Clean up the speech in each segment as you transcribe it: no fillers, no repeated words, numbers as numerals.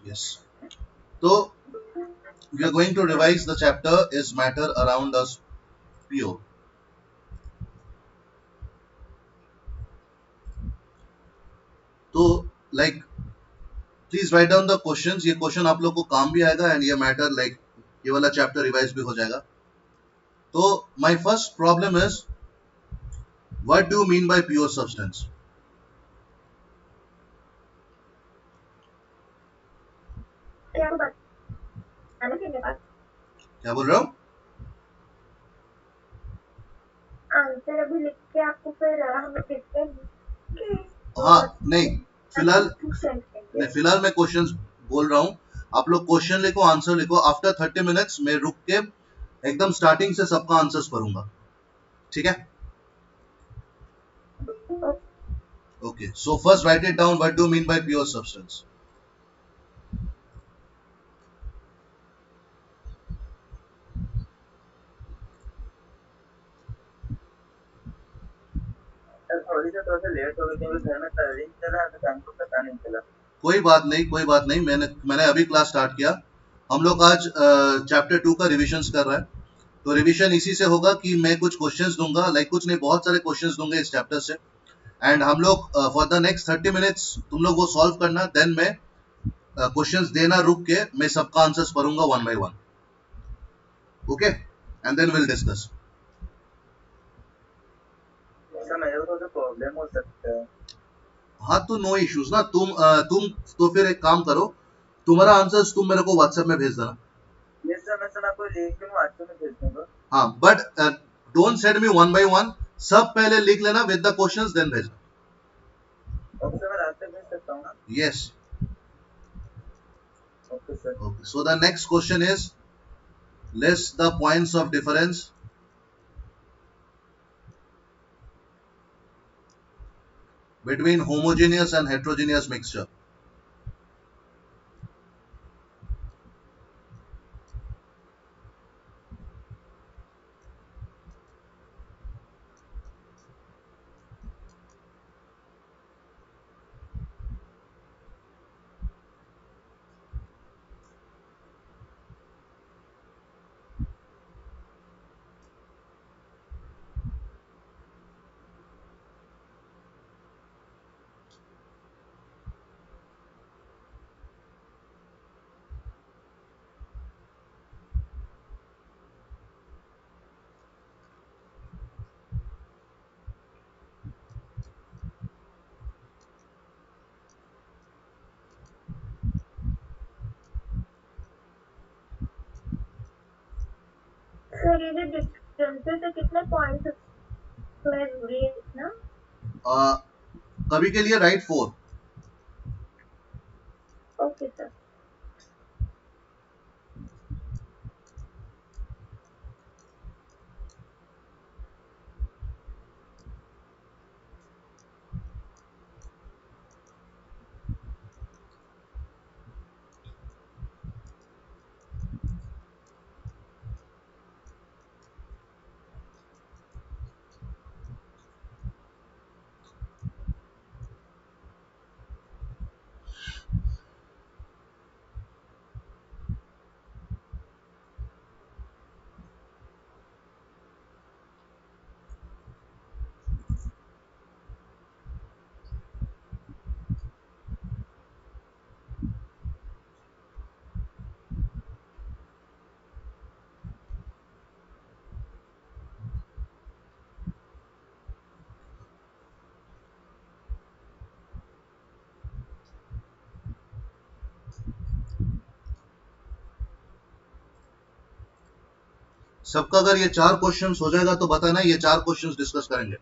Yes. So we are going to revise the chapter is matter around us pure. तो like please write down the questions. ये question आप लोग को काम भी आएगा एंड ये मैटर लाइक ये वाला चैप्टर रिवाइज भी हो जाएगा. तो my first problem is what do you mean by pure substance. क्या बोल रहे हो? आंसर अभी लिख के आपको फिर हम देखते. हाँ नहीं, फिलहाल नहीं, फिलहाल मैं क्वेश्चंस बोल रहा हूँ. आप लोग क्वेश्चन लिखो, आंसर लिखो. आफ्टर 30 मिनट्स मैं रुक के एकदम स्टार्टिंग से सबका आंसर्स करूंगा. ठीक है? Okay. So first right it down. What do mean by pure substance. थोड़ी सा थोड़ा सा लेट हो गई क्योंकि घर में सर्विस चला तो टाइम को पता नहीं चला. कोई बात नहीं, कोई बात नहीं. मैंने मैंने अभी क्लास स्टार्ट किया. हम लोग आज चैप्टर 2 का रिविजन कर रहे हैं. तो रिवीजन इसी से होगा कि मैं कुछ क्वेश्चंस दूंगा, लाइक कुछ नहीं, बहुत सारे क्वेश्चंस दूंगा इस चैप्टर से. एंड हम लोग फॉर द नेक्स्ट 30 मिनट्स तुम लोग वो सॉल्व करना. देन मैं क्वेश्चंस देना रुक के मैं सबका आंसर्स करूंगा one by one. Okay, and then will discuss. मेरे को तो प्रॉब्लम हो सकता है. हाँ तो नो इश्यूज ना. तुम तो फिर एक काम करो, तुम्हारा आंसर्स तुम मेरे को व्हाट्सएप में भेज देना. यस सर, मैं सर आपको लिख के व्हाट्सएप में भेज दूंगा. हाँ but don't send me one by one. सब पहले लिख लेना विद द क्वेश्चंस देन भेजना. ओके सर, मैं रात तक भेज सकता हूँ ना. Yes. Okay sir. Okay, so the next question is list the points of difference between homogeneous and heterogeneous mixture. Sir ये जो डिफरेंसेस है कितने पॉइंट्स में जरूरी है ना? कभी के लिए राइट 4. Okay sir. सबका अगर ये 4 क्वेश्चंस हो जाएगा तो बताना, ये 4 क्वेश्चंस डिस्कस करेंगे.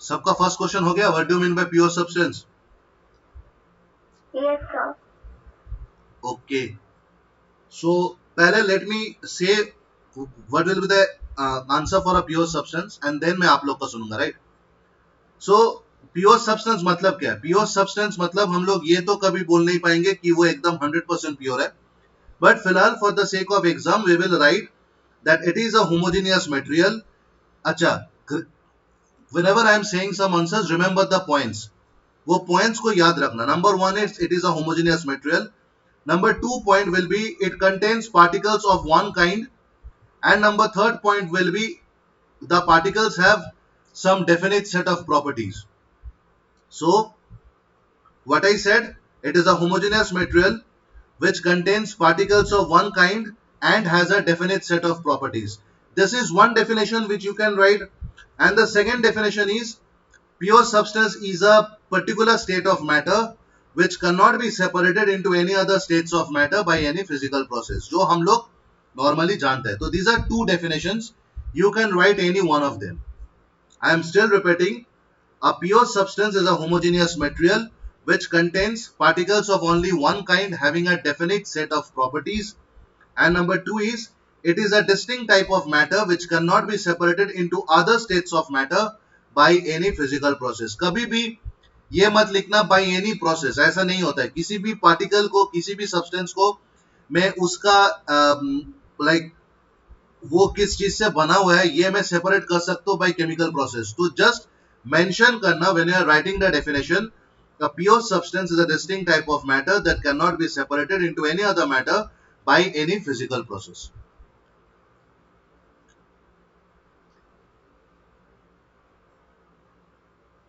सबका फर्स्ट क्वेश्चन हो गया. What do you mean by pure substance? Yes, sir. Okay, so पहले let me say what will be the answer for a pure substance and then मैं आप लोग का सुनूंगा, राइट? सो प्योर सब्सटेंस मतलब क्या है? प्योर सब्सटेंस मतलब हम लोग ये तो कभी बोल नहीं पाएंगे कि वो एकदम 100% प्योर है, बट फिलहाल for the sake of exam we will write that it is a homogeneous material. अच्छा, whenever I am saying some answers, remember the points. वो points को याद रखना. Number one is it is a homogeneous material. Number two point will be it contains particles of one kind, and number third point will be the particles have some definite set of properties. So what I said, it is a homogeneous material which contains particles of one kind and has a definite set of properties. This is one definition which you can write, and the second definition is pure substance is a particular state of matter which cannot be separated into any other states of matter by any physical process, जो हम लोग normally जानते हैं. So these are two definitions. You can write any one of them. I am still repeating. A pure substance is a homogeneous material which contains particles of only one kind having a definite set of properties. And number two is it is a distinct type of matter which cannot be separated into other states of matter by any physical process. कभी भी ये मत लिखना by any process, ऐसा नहीं होता है. किसी भी पार्टिकल को, किसी भी सब्सटेंस को मैं उसका लाइक वो किस चीज से बना हुआ है ये मैं सेपरेट कर सकता हूँ बाय केमिकल प्रोसेस. तो जस्ट मेंशन करना when you are writing the definition, a pure substance is a distinct type of matter that cannot be separated into any other matter by any physical process.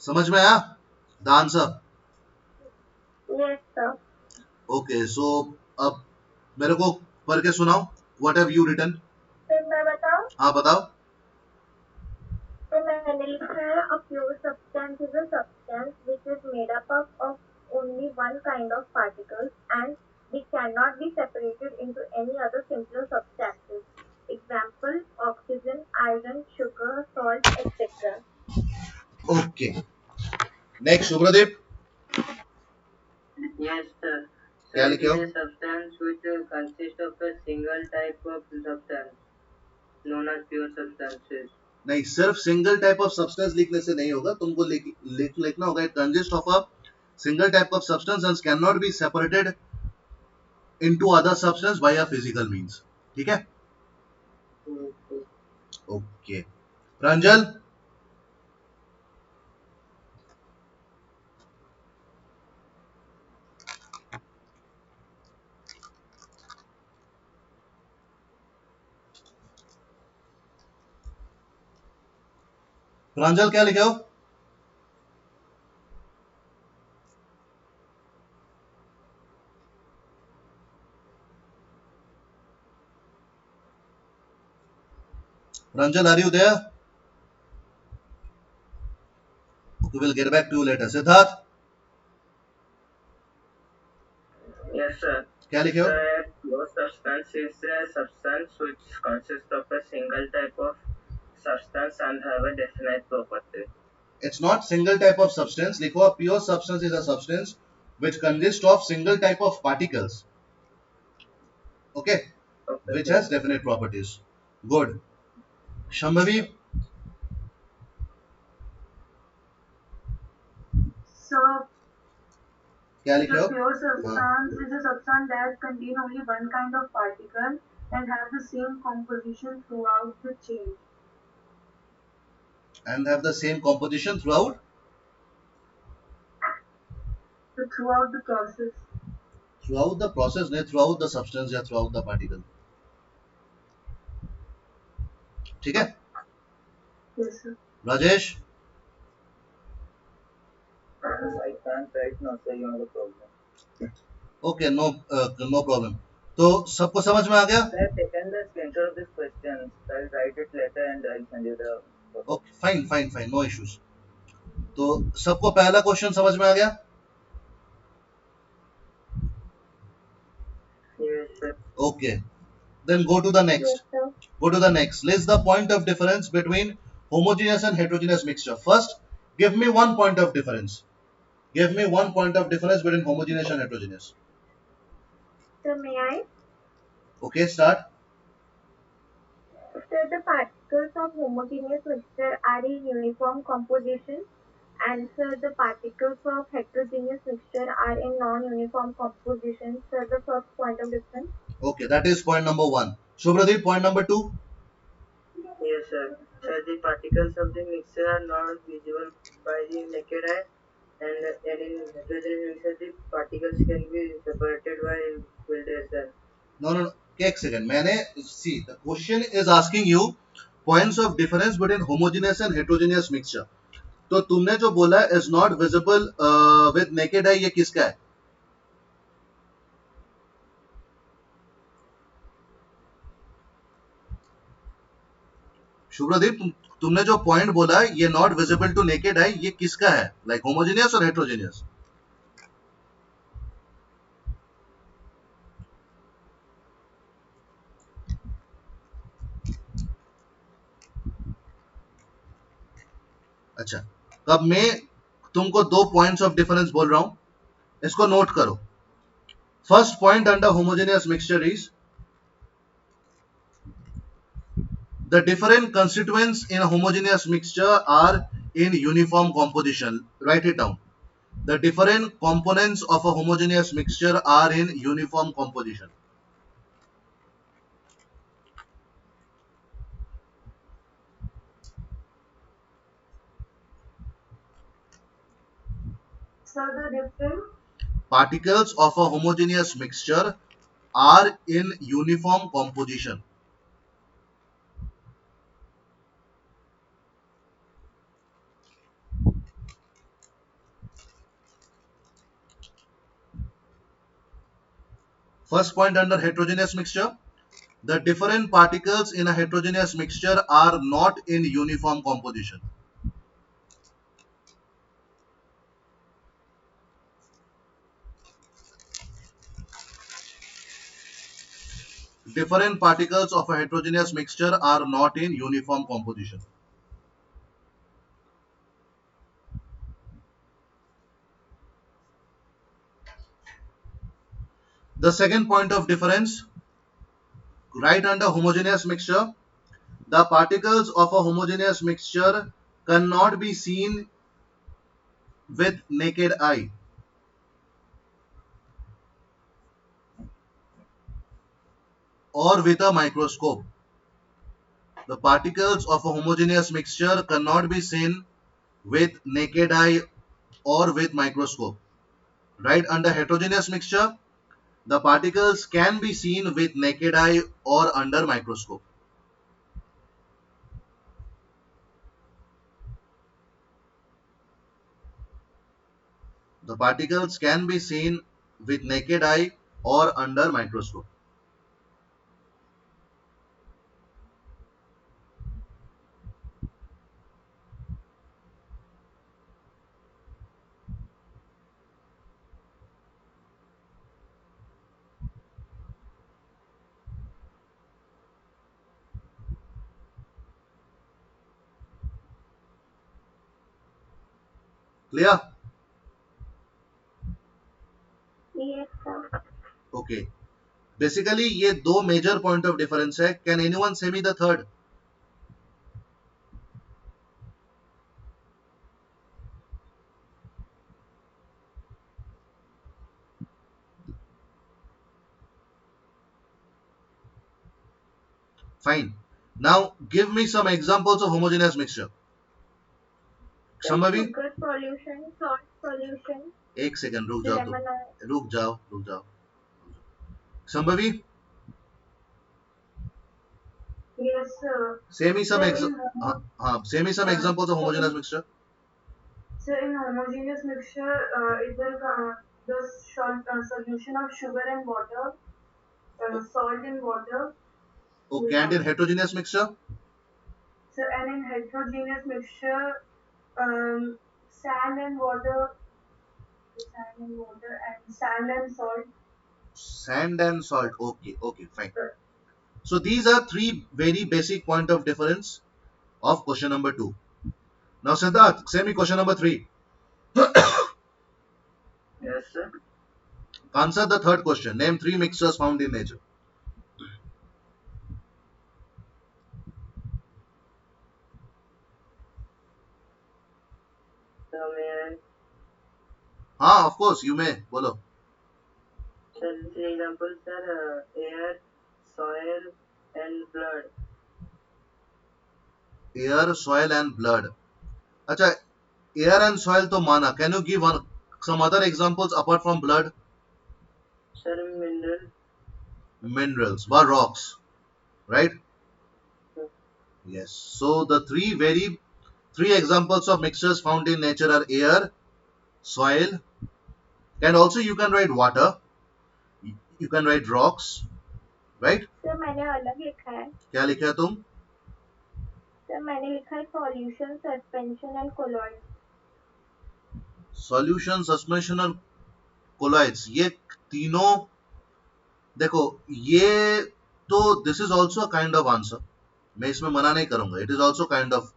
समझ में आया the answer? Yes, sir. Okay, so अब मेरे को पढ़ के सुनाओ. What have you written? फिर मैं बताऊं? हाँ बताओ. तो मैंने लिखा है a pure substance is a substance which is made up of only one kind of particles and they cannot be separated into any other simpler substances. Example: oxygen, iron, sugar, salt, etc. Okay, next Shubhradeep. Yes, sir. So क्या it लिखे is हो? a substance which consists of a single type of substance known as pure substances. नहीं, सिर्फ single type of substance लिखने से नहीं होगा, तुमको लिखना होगा it consist of a single type of substance and can not be separated into other substance by a physical means. ठीक है? ओके, प्रांजल. प्रांजल क्या लिखे हो? Pranjal, are you there? We will get back to you later. Siddharth, Yes, sir. क्या लिखे हो? So a pure substance is a substance which consists of a single type of substance and have a definite property. It's not single type of substance. लिखो, a pure substance is a substance which consists of single type of particles. Okay? Okay. Which has definite properties. Good. Shambhavi, So, क्या लिखे the हो? pure substance is a substance that contain only one kind of particle and have the same composition throughout the chain. And have the same composition throughout? So, throughout the process. Throughout the process, नहीं throughout the substance या throughout the particle. ठीक है? Yes, sir. Rajesh, I can't write now, so you have a problem. okay, no problem. तो सबको समझ में आ गया? I have taken the screenshot of this question. I'll write it later and I'll send you the. Okay, fine, no issues. तो सबको पहला question समझ में आ गया? Yes, sir. Okay. Then go to the next. Yes, sir. Go to the next. List the point of difference between homogeneous and heterogeneous mixture. First, Give me one point of difference. Give me one point of difference between homogeneous and heterogeneous. So may I? Okay, start. So the particles of homogeneous mixture are in uniform composition, and so the particles of heterogeneous mixture are in non-uniform composition. So the first point of difference. Okay, that is point number one. Shubhradeep, point number two. Yes, sir. Sir, the particles of the mixture are not visible by the naked eye, and in heterogeneous mixture, the particles can be separated by filtration. No, no, no. एक second. मैंने see the question is asking you points of difference between homogeneous and heterogeneous mixture. तो तुमने जो बोला is not visible with naked eye, ये किसका है? शुभ्रदीप, तुमने जो पॉइंट बोला ये not visible to naked eye, ये किसका है? लाइक होमोजेनियस और हेट्रोजेनियस? अच्छा, अब मैं तुमको दो पॉइंट्स ऑफ डिफरेंस बोल रहा हूं, इसको नोट करो. First point under homogeneous mixture is the different constituents in a homogeneous mixture are in uniform composition. Write it down. The different components of a homogeneous mixture are in uniform composition. So the different Particles of a homogeneous mixture are in uniform composition. First point under heterogeneous mixture, the different particles in a heterogeneous mixture are not in uniform composition. Different particles of a heterogeneous mixture are not in uniform composition. The second point of difference, right under homogeneous mixture, the particles of a homogeneous mixture cannot be seen with naked eye or with a microscope. The particles of a homogeneous mixture cannot be seen with naked eye or with microscope. Right under heterogeneous mixture, the particles can be seen with naked eye or under microscope. The particles can be seen with naked eye or under microscope. Clear? Yes, sir. Okay. Basically ये दो major point of difference है. Can anyone से me the third? Fine. Now give me some examples of homogeneous mixture. So Shambhavi, sugar solution, salt solution, एक second रुक जाओ तुम. lemon. रुक जाओ. Shambhavi, yes, sir. say me some So ex in say me some examples of homogeneous mixture. so in homogeneous mixture, it will the solution of sugar and water, salt and water. Will Okay, and in come. heterogeneous mixture? So and in heterogeneous mixture, sand and water, and sand and salt. Sand and salt. Okay, fine. So these are three very basic point of difference of question number 2. Now, Siddharth, send me question number 3. Yes, sir. Answer the third question. Name 3 mixtures found in nature. So may हाँ, of course, you may. बोलो. sir, 3 examples are air, soil, and blood. Air, soil and blood. अच्छा, air and soil तो माना. Can you give some other examples apart from blood? Sir, mineral. Minerals, or rocks, right? Yes. So the three examples of mixtures found in nature are air, soil, and also you can write water. You can write rocks, right? Sir मैंने अलग लिखा है. क्या लिखा है तुम? Sir मैंने लिखा है solution, suspension and colloid. Solution, suspension और कोलॉइड्स, ये तीनों देखो, ये तो this is also a kind of answer. मैं इसमें मना नहीं करूंगा. It is also kind of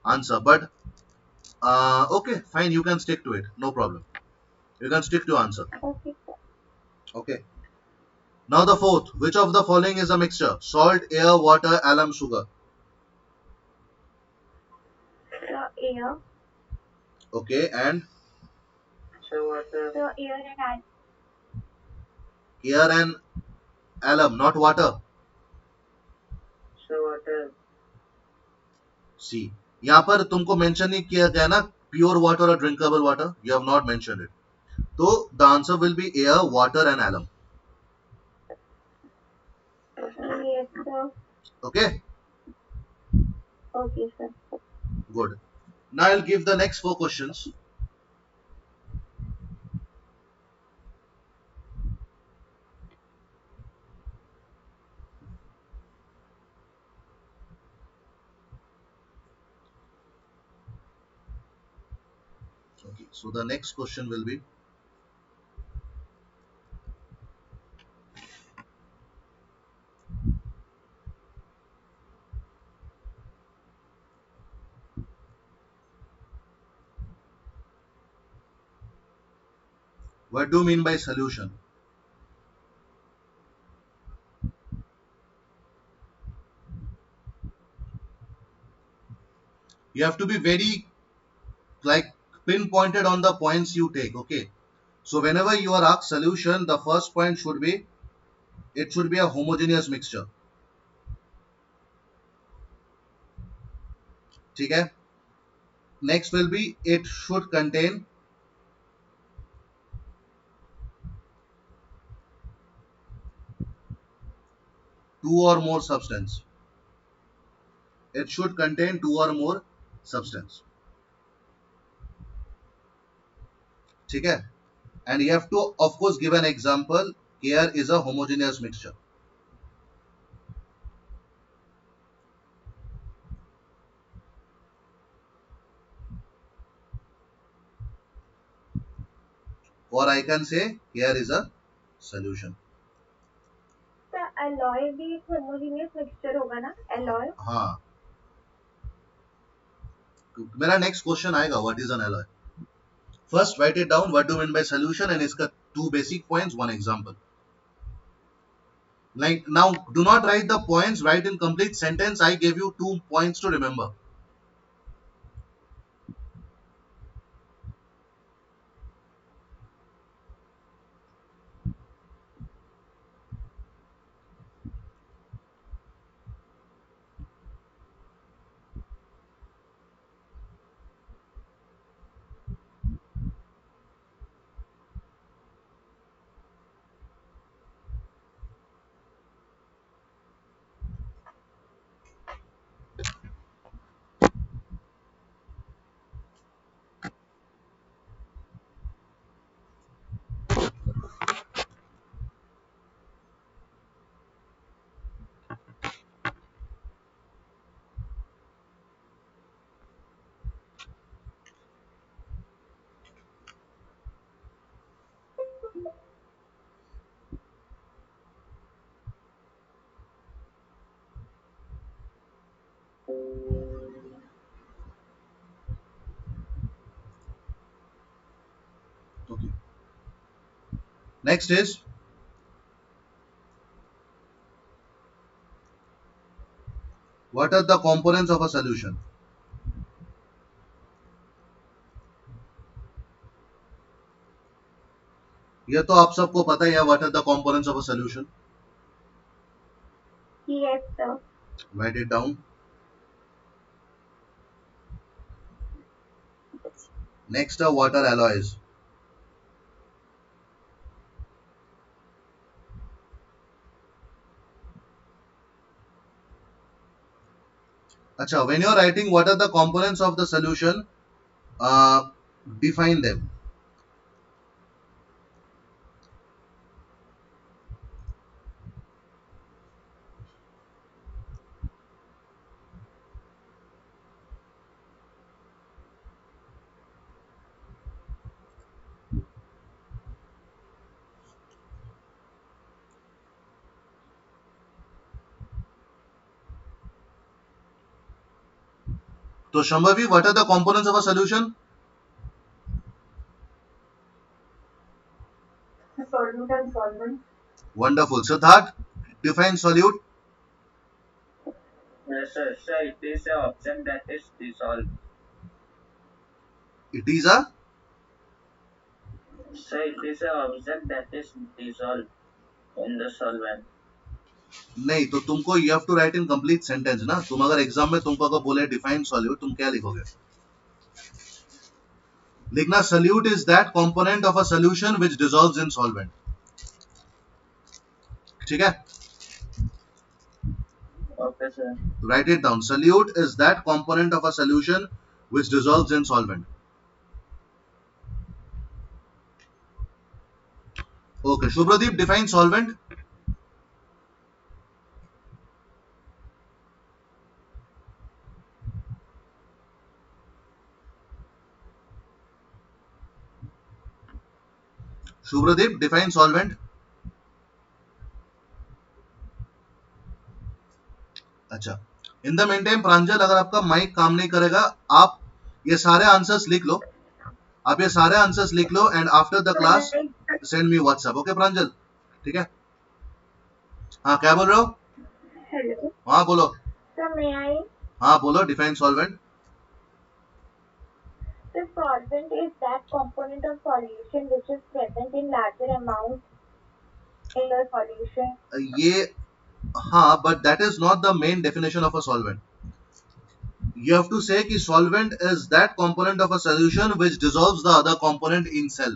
answer, but okay, fine, you can stick to it, no problem. You can stick to answer. Okay sir. Okay. Now the fourth. Which of the following is a mixture? Salt, air, water, alum, sugar. Sir air. Okay, and So water. Sir air and air and alum, not water. So water. See, यहाँ पर तुमको mention नहीं किया गया ना pure water और drinkable water. You have not mentioned it. तो the answer will be air, water and alum. Yes sir. Okay, okay sir. good. Now I'll give the next 4 questions. Okay, so the next question will be, what do you mean by solution? You have to be very like pinpointed on the points you take. Okay, so whenever you are asked solution, the first point should be, it should be a homogeneous mixture. ठीक है. Next will be, it should contain two or more substance. It should contain 2 or more substance. ठीक है. And you have to of course give an example. Air is a homogeneous mixture. Or I can say air is a solution. Sir alloy भी एक homogeneous mixture होगा ना. Alloy. हाँ, मेरा next question आएगा, what is an alloy. First right it down, what do mean by solution, and इसका 2 basic points, 1 example. Like now, do not write the points, write in complete sentence. I gave you 2 points to remember. Next is what are the components of a solution? ये तो आप सबको पता ही है. What are the components of a solution? Yes, sir. Write it down. Next are water alloys. Acha, when you are writing what are the components of the solution, uh, define them. So Shambhavi, what are the components of a solution? Solute and solvent. Wonderful. Siddharth, define solute. Yes, sir. Sir, it is an object that is dissolved. It is a. Sir, it is an object that is dissolved in the solvent. नहीं तो तुमको you have to write in complete sentence ना. तुम अगर exam में तुमको अगर बोले define solute, तुम क्या लिखोगे? लिखना solute is that component of a solution which dissolves in solvent. ठीक है? Okay, sir. Write it down. Solute is that component of a solution which dissolves in solvent. Okay. Shubhradeep, define solvent. Shubhradeep, define solvent. अच्छा. In the main time प्रांजल, अगर आपका mic काम नहीं करेगा, आप ये सारे आंसर्स लिख लो. आप ये सारे आंसर्स लिख लो and after the class send me WhatsApp. Okay Pranjal? ठीक है. हाँ, क्या बोल रहे हो? Hello. हाँ बोलो. So may I? हाँ बोलो. Define solvent. The solvent is that component of solution which is present in larger amount in the solution. ये हाँ, but that is not the main definition of a solvent. You have to say कि solvent is that component of a solution which dissolves the other component in self.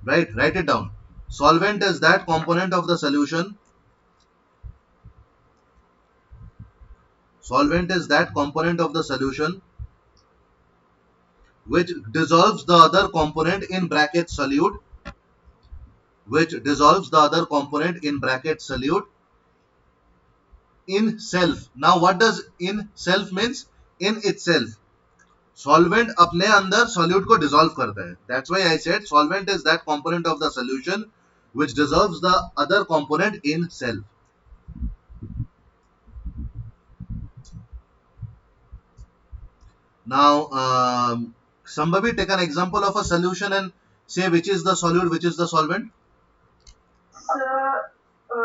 Right? Write it down. Solvent is that component of the solution. Solvent is that component of the solution which dissolves the other component in bracket solute. Which dissolves the other component in bracket solute in self. Now what does in self means? In itself. Solvent अपने अंदर solute को dissolve करता है. That's why I said solvent is that component of the solution which dissolves the other component in self. Now Sambhavi, take an example of a solution and say which is the solute, which is the solvent. So,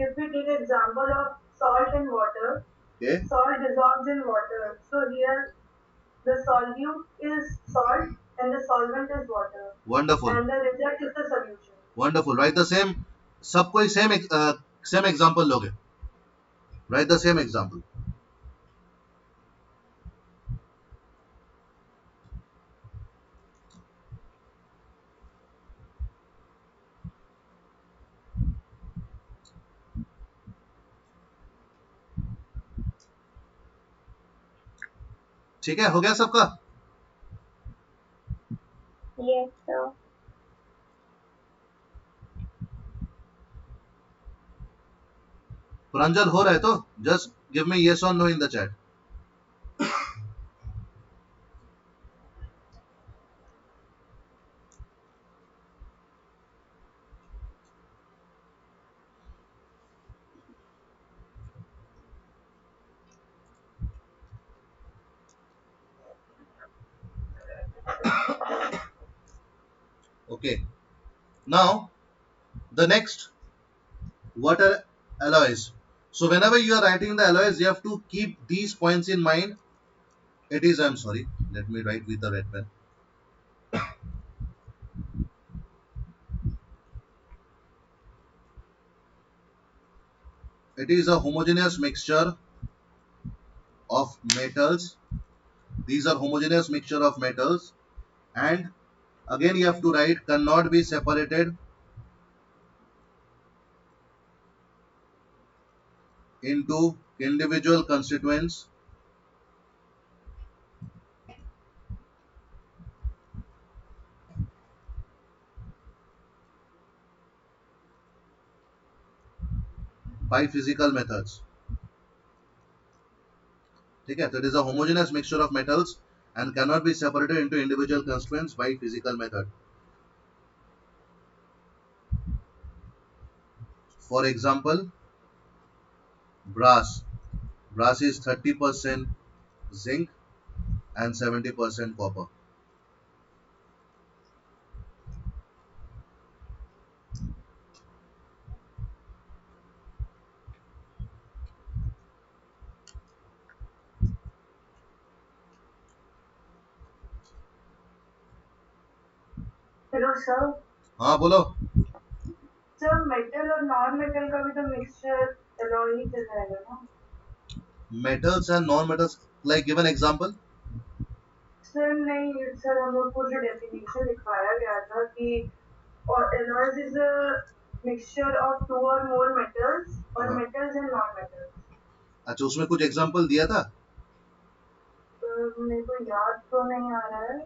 if we take example of salt and water, Okay. salt dissolves in water. So here, the solute is salt and the solvent is water. Wonderful. And the result is the solution. Wonderful. Write the same. सब कोई same example लोगे. Write the same example. ठीक है, हो गया सबका? Yes, sir. प्रांजल हो रहा है तो just give me yes or no in the chat. Okay. Now the next, what are alloys? So whenever you are writing the alloys, you have to keep these points in mind. It is, I'm sorry, let me write with the red pen. It is a homogeneous mixture of metals. These are homogeneous mixture of metals, and again you have to write cannot be separated into individual constituents by physical methods. ठीक है, so it is a homogeneous mixture of metals and cannot be separated into individual constituents by physical method. For example, brass. Brass is 30% zinc and 70% copper. Hello sir. हाँ बोलो। Sir metal और non metal का भी तो mixture alloy ही चल जाएगा ना? Metals and non-metals, like give an example. Sir नहीं सर, हम लोग को जो डेफिनेशन लिखवाया गया था कि alloys is a mixture of two or more metals or हाँ। metals and non-metals. अच्छा, उसमें कुछ एग्जांपल दिया था? मेरे को याद तो नहीं आ रहा है।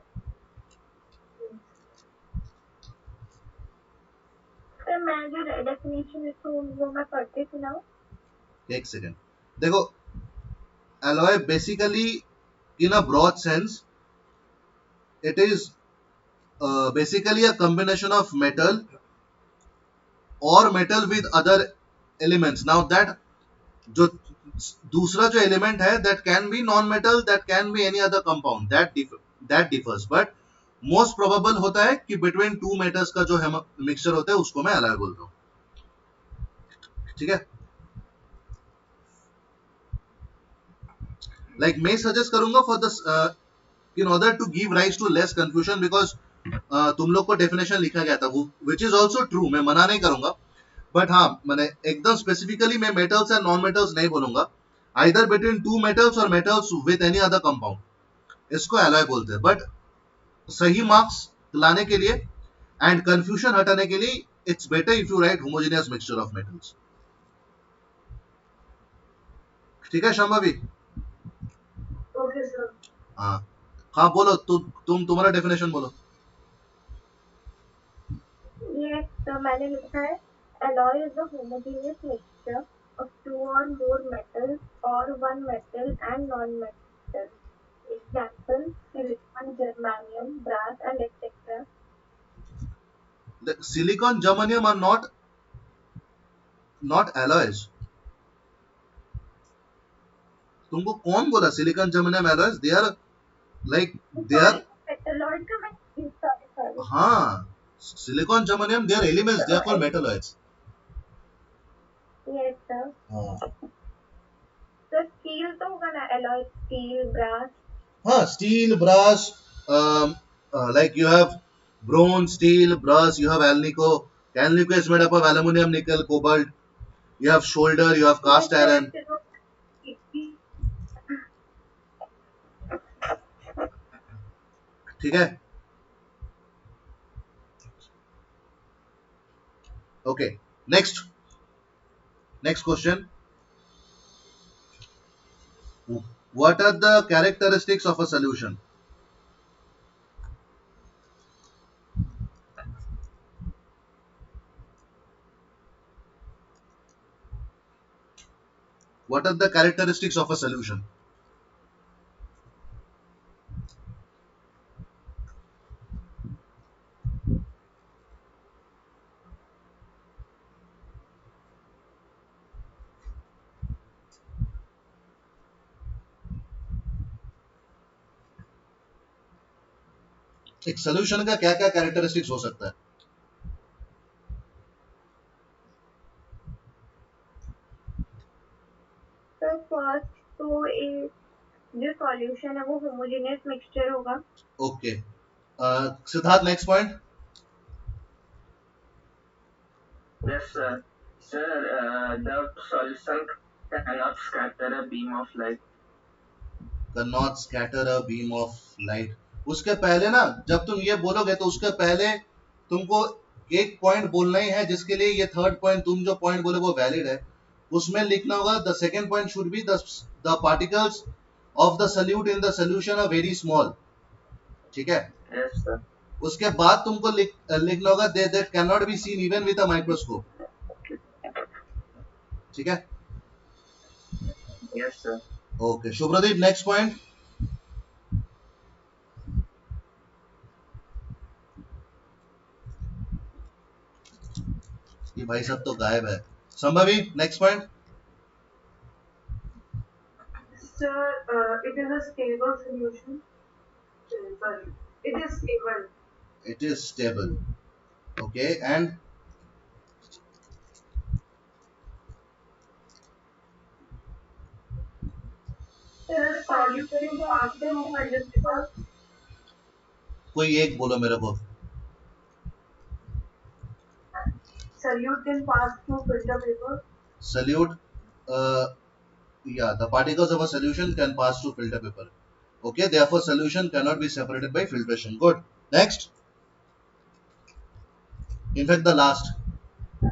सर मैं जो डेफिनेशन लिखूं वो मैं पढ़ के सुनाऊं? एक सेकेंड, देखो, alloy basically in a broad sense it is basically a combination of metal or metal with other elements. Now that जो दूसरा जो element है, that can be non-metal, that can be any other compound, that differs, but most probable होता है कि between two metals का जो mixture होता है उसको मैं alloy बोलता हूँ। ठीक है, like मैं suggest करूंगा for this in order to give rise to less confusion, because तुम लोग को डेफिनेशन लिखा गया था वो, which is also true, मैं मना नहीं करूंगा, बट हाँ मैंने एकदम स्पेसिफिकली मैं मेटल्स एंड नॉन मेटल्स नहीं बोलूंगा, आइदर बिटवीन टू मेटल्स और metals with any other compound, इसको एलॉय बोलते हैं। बट सही मार्क्स लाने के लिए एंड कंफ्यूजन हटाने के लिए it's better if you right homogeneous mixture of metals. ठीक है शांभवी? Okay sir. हाँ हाँ बोलो, तुम्हारा डेफिनेशन बोलो। ये तो मैंने लिखा है alloy is a homogeneous mixture of two or more metals or one metal and non-metal. Example: silicon, germanium, brass, and etc. The silicon, germanium are not alloys. तुमको कौन बोला silicon germanium alloys? They are like they are, Metalloid का मैं sorry. हाँ, silicon germanium they are elements, they are called metalloids. Yes sir. हाँ तो steel तो होगा ना, alloy, steel, brass. हाँ, steel, brass, like you have bronze, steel, brass, you have alnico. Alnico is made up of aluminum, nickel, cobalt. You have shoulder, you have cast iron. ठीक है, okay, next question. What are the characteristics of a solution? What are the characteristics of a solution? एक solution का क्या क्या characteristics हो सकता है? Solution है वो होमोजेनियस मिक्सचर होगा. Okay, Siddharth next point. Yes, sir. Sir, the solution cannot scatter a beam of light. Cannot scatter a beam of light. उसके पहले ना, जब तुम ये बोलोगे तो उसके पहले तुमको एक पॉइंट बोलना ही है जिसके लिए ये थर्ड पॉइंट तुम जो पॉइंट बोले वो वैलिड है. उसमें लिखना होगा the second point should be the particles of the solute in the solution are very small. ठीक है. Yes, sir. उसके बाद तुमको लिखना होगा they that can not be seen even with a microscope. ठीक है. Yes, sir. Okay, Shubhradeep next point. ये भाई सब तो गायब है. Sambhavi next point. Sir, it is a stable solution. Sorry, it is stable. It is stable. Okay, and Sir, solution pass through filter paper. कोई एक बोलो मेरे को. Solute can pass through filter paper. Solute, yeah, the particles of a solution can pass through filter paper. Okay, therefore solution cannot be separated by filtration. Good. Next. In fact, the last. So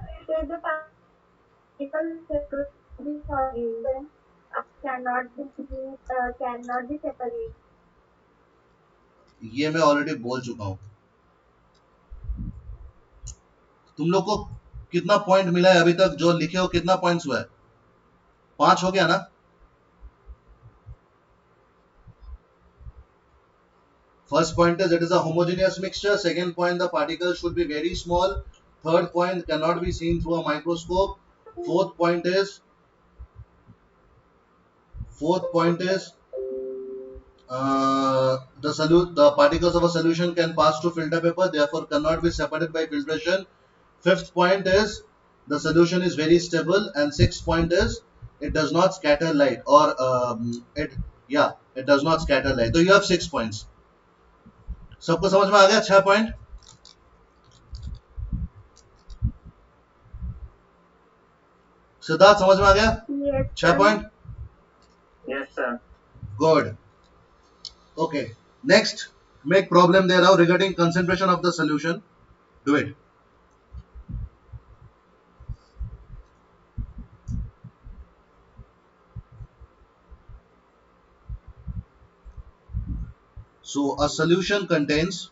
the particles separate the solution cannot be separated. ये मैं already बोल चुका हूं. तुम लोग को कितना point मिला है अभी तक जो लिखे हो? कितना पॉइंट्स हुआ है? 5 हो गया ना? First point is it is a homogeneous mixture. Second point, the particles should be very small. Third point, cannot be seen through a microscope. Fourth point is the particles of a solution can pass through filter paper, therefore cannot be separated by filtration. Fifth point is the solution is very stable, and sixth point is it does not scatter light, or it does not scatter light. So you have 6 points. सबको समझ में आ गया? 6 point. Siddharth समझ में आ गया? Yes. 6 point. Yes, sir. Good. Okay. Next, make problem there now regarding concentration of the solution. Do it. So a solution contains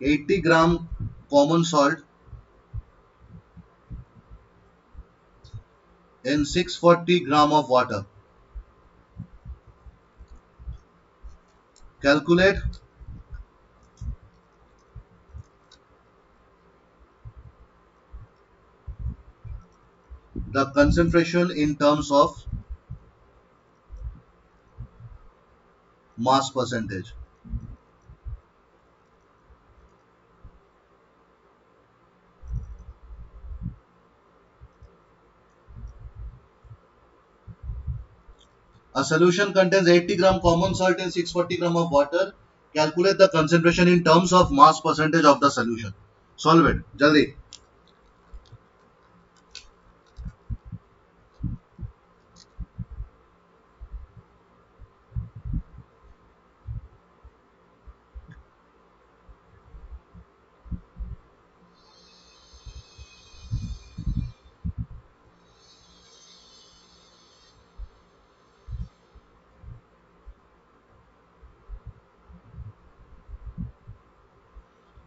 80 gram common salt in 640 gram of water. Calculate the concentration in terms of mass percentage. A solution contains 80 gram common salt in 640 gram of water. Calculate the concentration in terms of mass percentage of the solution. Solve it. Jaldi.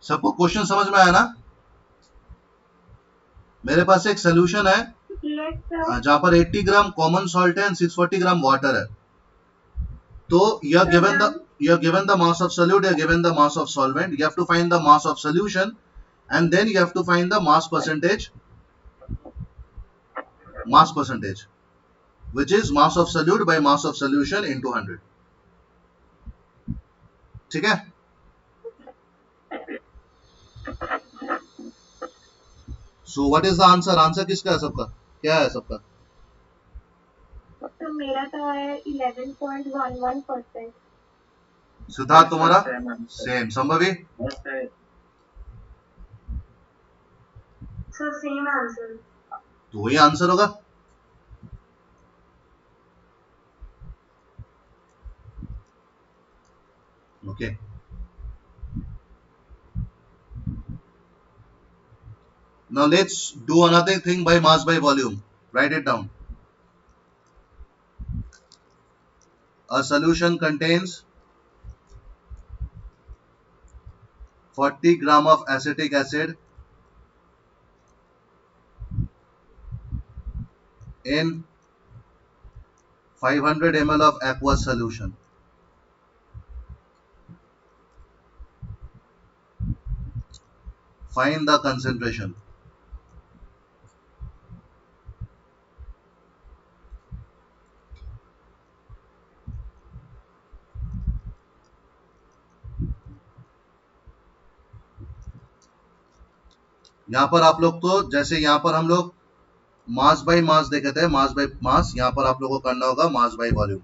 सबको question समझ में आया ना? मेरे पास एक solution है जहां पर 80 ग्राम कॉमन सॉल्ट है एंड 640 ग्राम वाटर है. तो you have given the mass of solute, you have given the mass of solvent. You have to find the mass of solution and then you have to find the mass percentage which is mass of solute by mass of solution into 100. ठीक है? So what is the answer? Answer किसका है सबका? क्या है सबका? तो मेरा तो है 11.11%. सिद्धार्थ तुम्हारा? Same answer. Same. Shambhavi? Yes, sir. So same answer. तो वही आंसर होगा. Okay. Now let's do another thing by mass by volume. Write it down. A solution contains 40 gram of acetic acid in 500 ml of aqueous solution. Find the concentration. यहाँ पर आप लोग को, जैसे यहाँ पर हम लोग मास बाय मास देखे थे, मास बाय मास, यहाँ पर आप लोग को करना होगा mass by volume.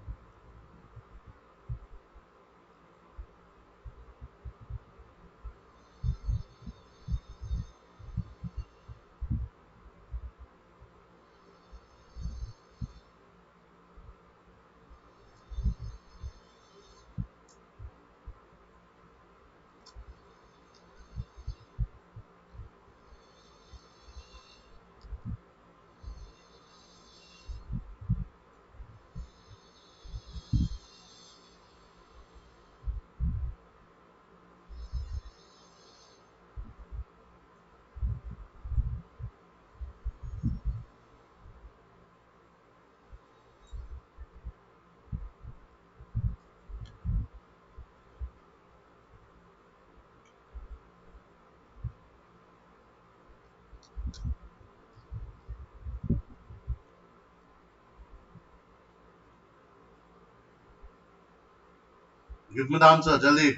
Give me the answer, jaldi.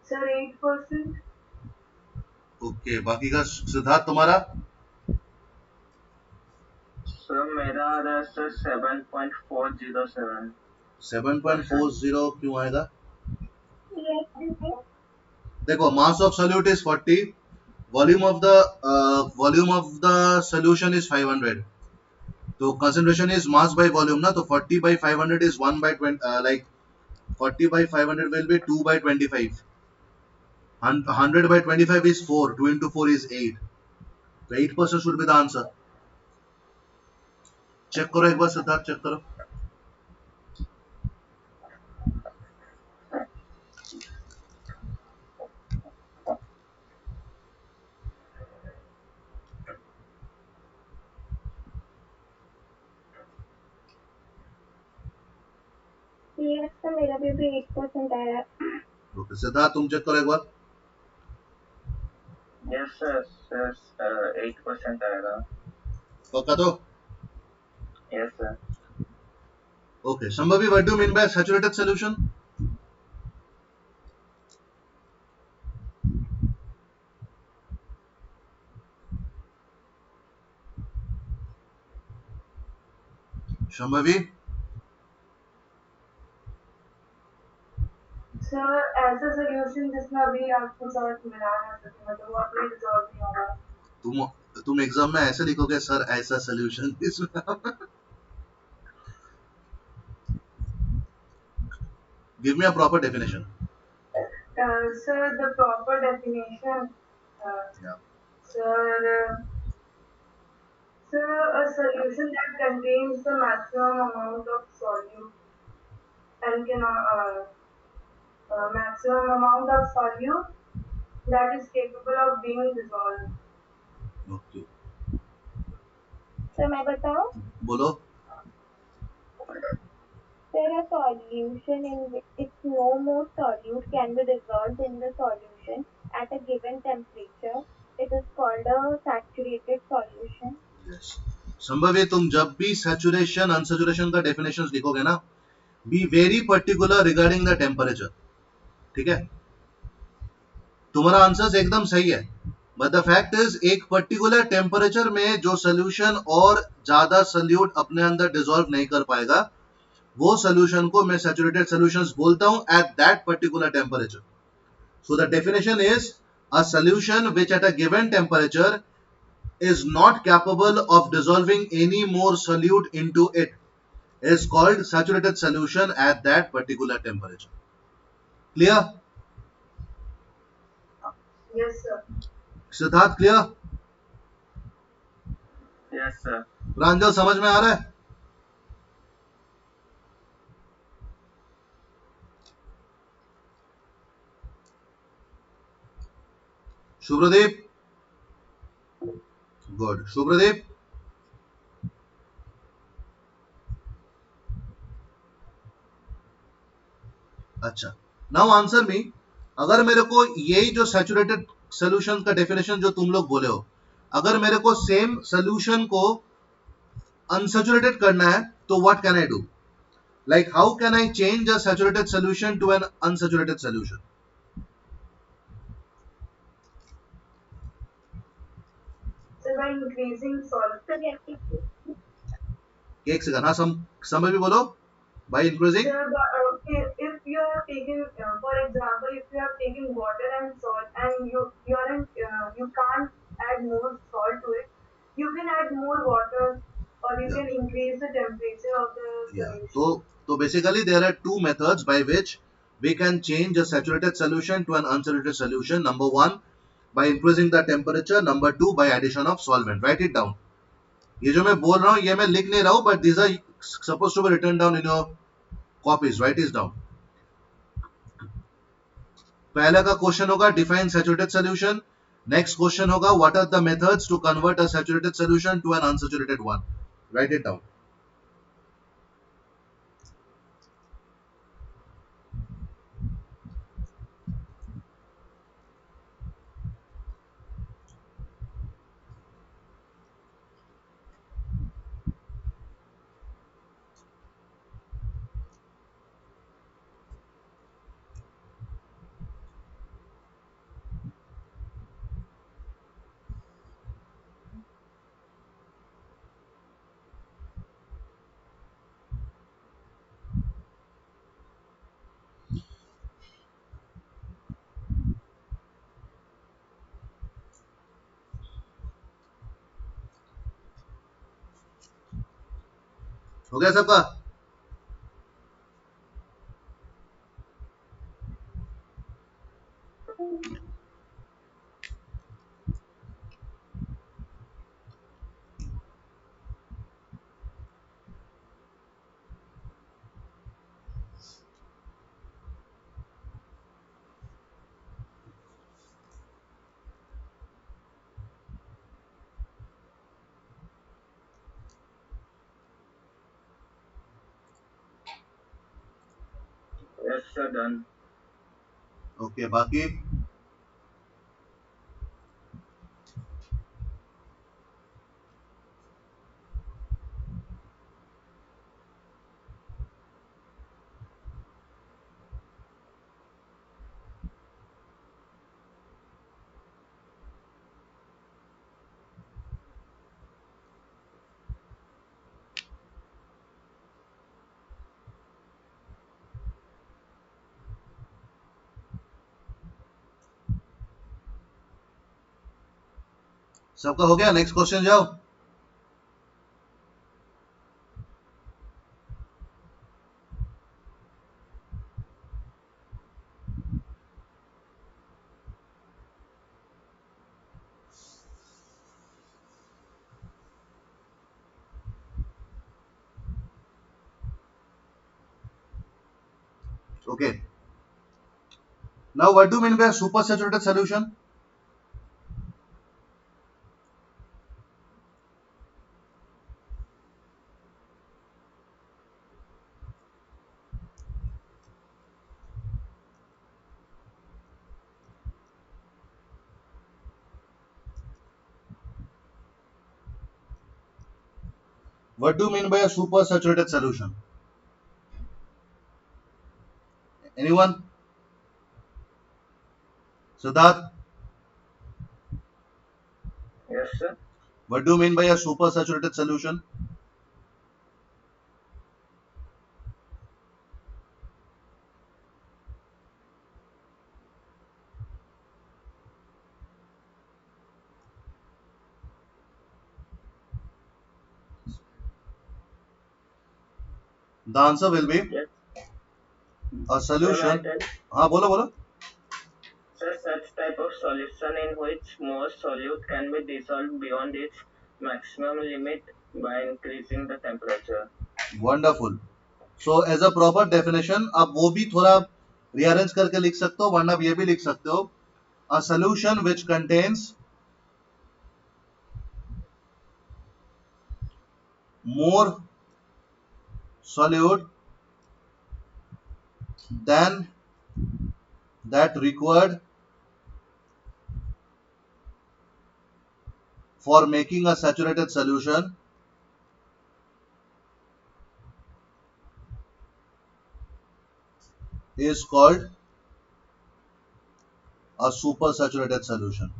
Sir 8%. Okay, बाकी का सिद्धार्थ तुम्हारा? So मेरा आ रहा है sir 7.407. 7.40 क्यों आएगा? Yes. देखो, mass of solute is 40, volume of the solution is 500. तो concentration is mass by volume ना, तो 40 by 500 is 1 by 20, like 40 by 500 will be 2 by 25. 100 by 25 is 4. 2 into 4 is 8. So 8% should be the answer. Check करो एक बार Siddharth, check करो. Yes, तो मेरा भी 8% आया. ओके, सिद्धार्थ तुम चेक करो एक बार. Yes, sir. Sir, 8% आएगा. पक्का तो? Yes, sir. Okay, Shambhavi, what do you mean by saturated solution? Shambhavi? Sir ऐसा solution जिसमें अभी आपको salt मिला ना सके, मतलब वो अपने dissolve नहीं होगा. तुम एग्जाम में ऐसे लिखोगे सर ऐसा सोल्यूशन इसमें. Give me a proper definition. Sir, the proper definition. Yeah. Sir, sir, a solution that contains the maximum amount of solute and maximum amount of solute that is capable of being dissolved. Okay. तो मैं बताऊं? बोलो. There a solution in which its no more solute can be dissolved in the solution at a given temperature. It is called a saturated solution. Yes. Shambhavi, तुम जब भी saturation unsaturation का definitions लिखोगे ना, be very particular regarding the temperature. ठीक है? तुम्हारा answer एकदम सही है, बट द फैक्ट इज एक पर्टिकुलर टेम्परेचर में जो सोल्यूशन और ज्यादा सल्यूट अपने अंदर डिसॉल्व नहीं कर पाएगा, वो सोल्यूशन को मैं सैचुरेटेड सॉल्यूशंस बोलता हूं at that particular temperature. So the definition is a solution which at a given temperature is not capable of dissolving any more solute into it is called saturated solution at that particular temperature. Clear? Yes, sir. Siddharth clear? Yes, sir. प्रांजल समझ में आ रहा है? Shubhradeep? Good. Shubhradeep? अच्छा. Now answer me. अगर मेरे को यही जो सैचुरेटेड सोल्यूशन का डेफिनेशन जो तुम लोग बोले हो, अगर मेरे को सेम सोल्यूशन को अनसैचुरेटेड करना है, तो what can I do? Like how can I change a saturated solution to an unsaturated solution? So by increasing salt. एक सेकंड. हाँ, समय भी बोलो. By increasing. Sir, if you are taking, for example, if you are taking water and salt, and you can't add more salt to it, you can add more water, or you can increase the temperature of the solution. So basically there are two methods by which we can change a saturated solution to an unsaturated solution. Number one, by increasing the temperature. Number two, by addition of solvent. Write it down. ये जो मैं बोल रहा हूँ ये मैं लिख नहीं रहा हूँ, but these are supposed to be written down in your copies. Write it down. पहला का क्वेश्चन होगा define saturated solution. Next question होगा what are the methods to convert a saturated solution to an unsaturated one. Write it down. हो गया सबका? Yes, sir, done. Okay, बाकी सबका हो गया? नेक्स्ट क्वेश्चन जाओ. Okay. Now what do you mean by a super saturated solution? What do you mean by a super saturated solution? Anyone? Siddharth, Yes, sir. what do you mean by a supersaturated solution? The answer will be Yes. a Sir, may I solution. tell? हाँ बोलो बोलो. Sir, such type of solution in which most solute can be dissolved beyond its maximum limit by increasing the temperature. Wonderful. So as a proper definition, आप वो भी थोड़ा rearrange करके लिख सकते हो, वरना आप ये भी लिख सकते हो. A solution which contains more solute than that required for making a saturated solution is called a supersaturated solution.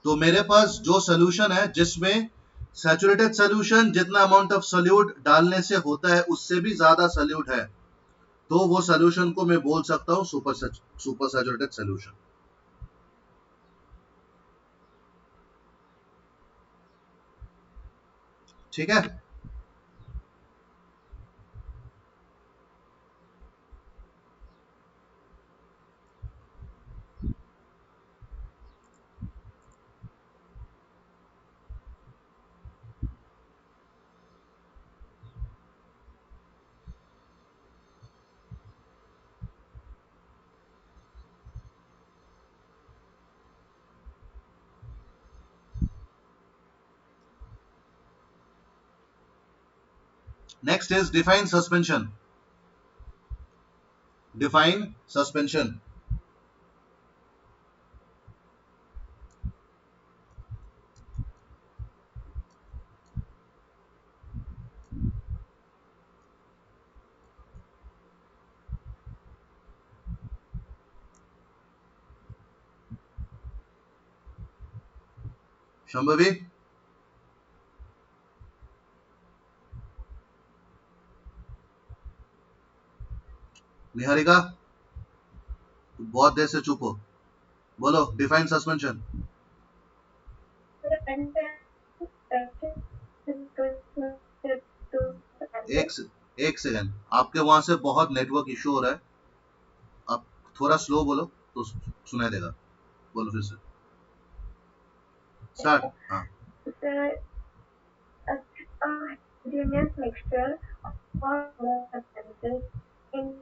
तो मेरे पास जो सोल्यूशन है जिसमें सैचुरेटेड सोल्यूशन जितना अमाउंट ऑफ सोल्यूट डालने से होता है उससे भी ज्यादा सोल्यूट है, तो वो सोल्यूशन को मैं बोल सकता हूं सुपर सैचुरेटेड सोल्यूशन. ठीक है. Next is define suspension. Define suspension. Shambhavi, Niharika, बहुत देर से चुप हो. बोलो डिफाइन सस्पेंशन. एक सेकंड, आपके वहां से बहुत नेटवर्क इशू हो रहा है. आप थोड़ा स्लो बोलो तो सुनाई देगा. बोलो फिर से. स्टार्ट. हाँ. A homogeneous mixture of more substances in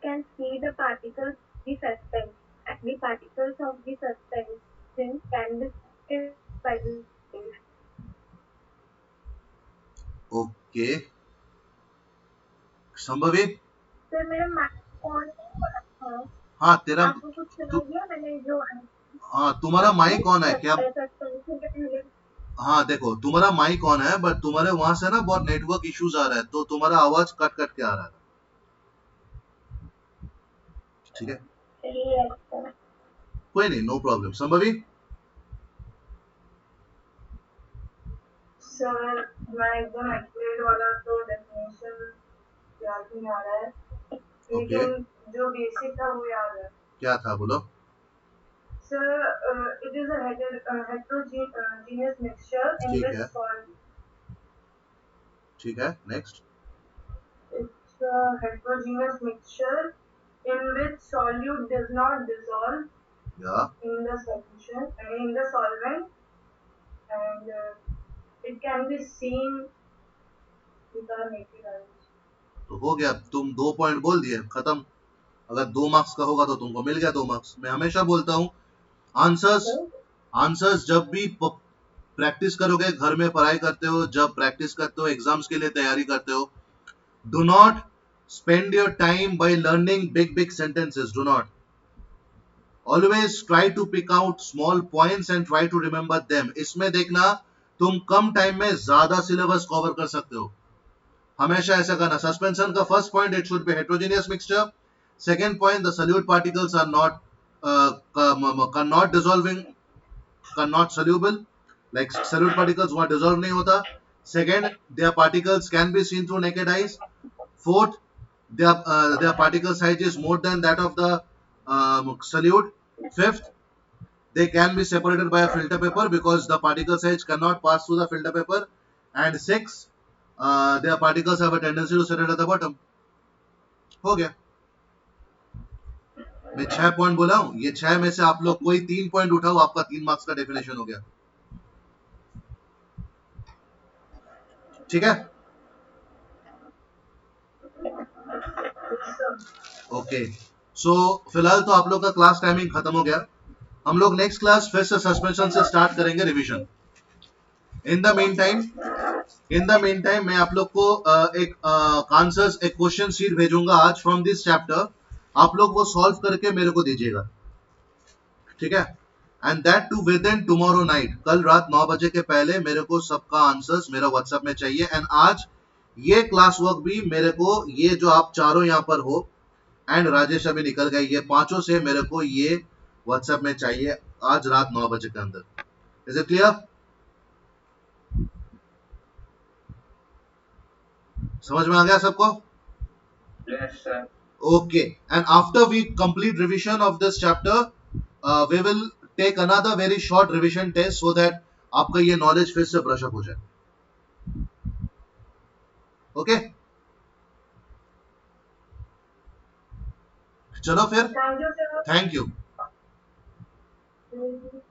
can see the particles of the suspension. The particles of the suspension can be separated by the space. Okay. Shambhavi. Sir मेरा माइक ऑन है. हाँ तेरा. आपको कुछ सुनाई दिया मैंने जो हाँ तुम्हारा माइक ऑन है क्या? सस्पेंशन के पहले. हाँ देखो तुम्हारा माइक ऑन है बट तुम्हारे वहां से ना बहुत नेटवर्क इश्यूज आ रहा है तो तुम्हारा आवाज कट कट के आ रहा है. ठीक है. चलिए कोई नहीं, नो प्रॉब्लम. संभवी. सर मैं एकदम एक्यूरेट वाला तो डेफिनेशन याद नहीं आ रहा है, लेकिन जो बेसिक था वो याद है. क्या था बोलो. Sir it is a heterogeneous mixture in ठीक which है. ठीक है. Next. it's a heterogeneous mixture in which solute does not dissolve या in the solution in the solvent, and it can be seen with our naked eyes. तो हो गया. तुम 2 point बोल दिए, खत्म. अगर 2 मार्क्स का होगा तो तुमको मिल गया 2 मार्क्स. मैं हमेशा बोलता हूँ आंसर्स जब भी प्रैक्टिस करोगे, घर में पढ़ाई करते हो, जब प्रैक्टिस करते हो, एग्जाम्स के लिए तैयारी करते हो, do not spend your time by learning big sentences. Do not. Always try to pick out small points and try to remember them. इसमें देखना तुम कम टाइम में ज्यादा सिलेबस कवर कर सकते हो। हमेशा ऐसा करना। सस्पेंशन का first point, it should be heterogeneous mixture. Second point, the solute particles are not not soluble, like solute particles वहां dissolve नहीं होता। Second, their particles can be seen through naked eyes. Fourth, their particle size is more than that of the solute. Fifth, they can be separated by a filter paper because the particle size cannot pass through the filter paper. And sixth, their particles have a tendency to settle at the bottom. हो गया। मैं 6 point बोला हूं, ये 6 में से आप लोग कोई 3 पॉइंट उठाओ, आपका 3 मार्क्स का डेफिनेशन हो गया। ठीक है, ओके। सो फिलहाल तो आप लोग का क्लास टाइमिंग खत्म हो गया। हम लोग नेक्स्ट क्लास फिर से सस्पेंशन से स्टार्ट करेंगे revision. In the main time मैं आप लोग को एक आंसर्स, एक क्वेश्चन शीट भेजूंगा आज फ्रॉम दिस चैप्टर। आप लोग वो सॉल्व करके मेरे को दीजिएगा, ठीक है। And that too within tomorrow night, कल रात 9 बजे के पहले मेरे को सबका आंसर्स मेरा व्हाट्सएप में चाहिए। एंड आज ये क्लास वर्क भी मेरे को, ये जो आप चारों यहाँ पर हो एंड राजेश अभी निकल गए, ये पांचों से मेरे को ये व्हाट्सएप में चाहिए आज रात 9 बजे के अंदर। Is it clear? समझ में आ गया सबको? Yes, sir. Okay, and after we complete revision of this chapter, we will take another very short revision test so that आपका ये नॉलेज फिर से ब्रश अप हो जाए। ओके, चलो फिर, Thank you, sir. Thank you. Thank you.